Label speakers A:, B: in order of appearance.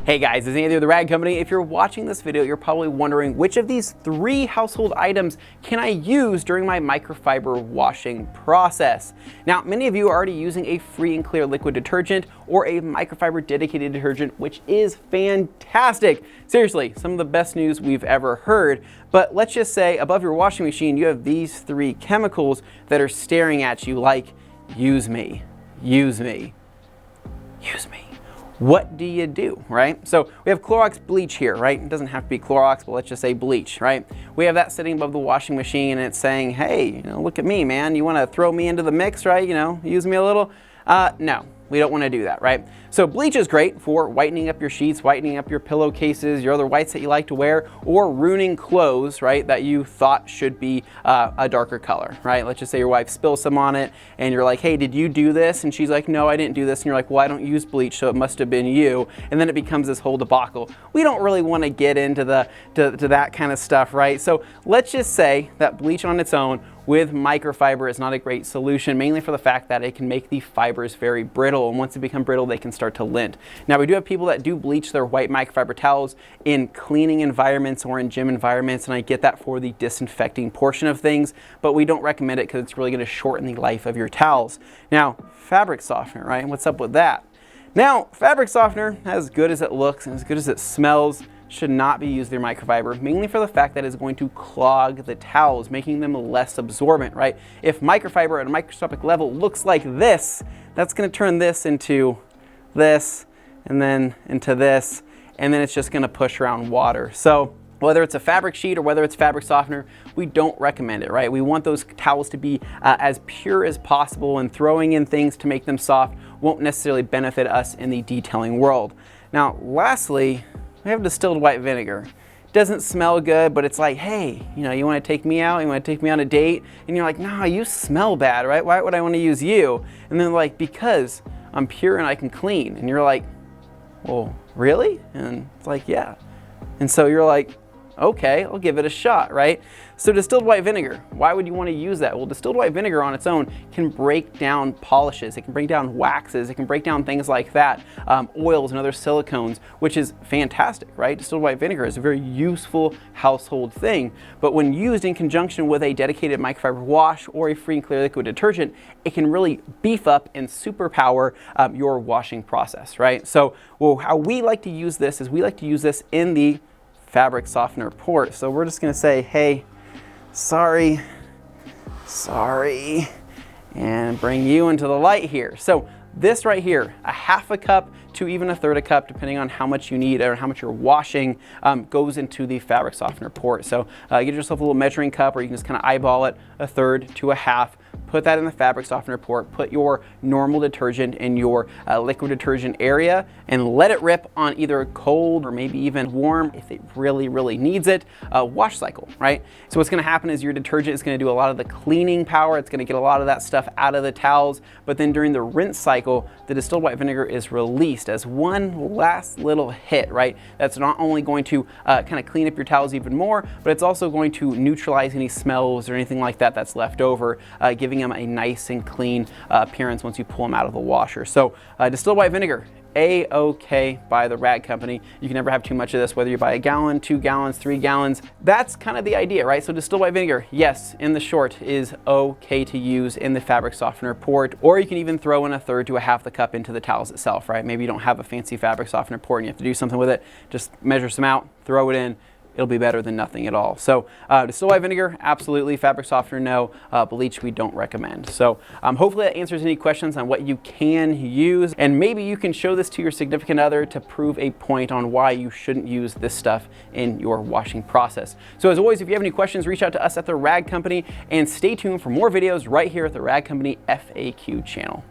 A: Hey guys, it's Andy with the Rag Company. If you're watching this video, you're probably wondering which of these 3 household items can I use during my microfiber washing process. Now, many of you are already using a free and clear liquid detergent or a microfiber dedicated detergent, which is fantastic. Seriously, some of the best news we've ever heard. But let's just say above your washing machine, you have these 3 chemicals that are staring at you like, use me, use me, use me. What do you do, right? So we have Clorox bleach here, right? It doesn't have to be Clorox, but let's just say bleach, right? We have that sitting above the washing machine and it's saying, hey, look at me, man. You want to throw me into the mix, right? Use me a little? No, we don't want to do that, right? So bleach is great for whitening up your sheets, whitening up your pillowcases, your other whites that you like to wear, or ruining clothes, right, that you thought should be a darker color, right? Let's just say your wife spills some on it and you're like, hey, did you do this? And she's like, no, I didn't do this. And you're like, well, I don't use bleach, so it must have been you. And then it becomes this whole debacle. We don't really want to get into to that kind of stuff, right? So let's just say that bleach on its own with microfiber is not a great solution, mainly for the fact that it can make the fibers very brittle. And once they become brittle, they can start to lint. Now, we do have people that do bleach their white microfiber towels in cleaning environments or in gym environments, and I get that for the disinfecting portion of things, but we don't recommend it because it's really going to shorten the life of your towels. Now, fabric softener, right? What's up with that? Now, fabric softener, as good as it looks and as good as it smells, should not be used in microfiber, mainly for the fact that it's going to clog the towels, making them less absorbent, right? If microfiber at a microscopic level looks like this, that's going to turn this into this, and then into this, and then it's just going to push around water. So whether it's a fabric sheet or whether it's fabric softener, we don't recommend it, right? We want those towels to be as pure as possible, and throwing in things to make them soft won't necessarily benefit us in the detailing world. Now, lastly, we have distilled white vinegar. It doesn't smell good, but it's like, hey, you want to take me out? You want to take me on a date? And you're like, nah, you smell bad, right? Why would I want to use you? And then like, because I'm pure and I can clean. And you're like, well, really? And it's like, yeah. And so you're like, okay, I'll give it a shot, right? So distilled white vinegar, why would you want to use that? Well, distilled white vinegar on its own can break down polishes, it can break down waxes, it can break down things like that, oils and other silicones, which is fantastic, right? Distilled white vinegar is a very useful household thing, but when used in conjunction with a dedicated microfiber wash or a free and clear liquid detergent, it can really beef up and superpower your washing process, right? So, well, how we like to use this is we like to use this in the fabric softener port. So we're just going to say, hey, sorry, and bring you into the light here. So this right here, a half a cup to even a third a cup, depending on how much you need or how much you're washing, goes into the fabric softener port. So get yourself a little measuring cup, or you can just kind of eyeball it, a third to a half. Put that in the fabric softener port, put your normal detergent in your liquid detergent area, and let it rip on either cold or maybe even warm, if it really, really needs it, wash cycle, right? So what's gonna happen is your detergent is gonna do a lot of the cleaning power, it's gonna get a lot of that stuff out of the towels, but then during the rinse cycle, the distilled white vinegar is released as one last little hit, right? That's not only going to kind of clean up your towels even more, but it's also going to neutralize any smells or anything like that that's left over, giving them a nice and clean appearance once you pull them out of the washer. So distilled white vinegar, A-OK by the Rag Company. You can never have too much of this, whether you buy a gallon, 2 gallons, 3 gallons. That's kind of the idea, right? So distilled white vinegar, yes, in the short, is okay to use in the fabric softener port, or you can even throw in a third to a half the cup into the towels itself, right? Maybe you don't have a fancy fabric softener port and you have to do something with it. Just measure some out, throw it in. It'll be better than nothing at all. So distilled white vinegar, absolutely. Fabric softener, no. Bleach, we don't recommend. So hopefully that answers any questions on what you can use, and maybe you can show this to your significant other to prove a point on why you shouldn't use this stuff in your washing process. So as always, if you have any questions, reach out to us at the Rag Company, and stay tuned for more videos right here at the Rag Company FAQ channel.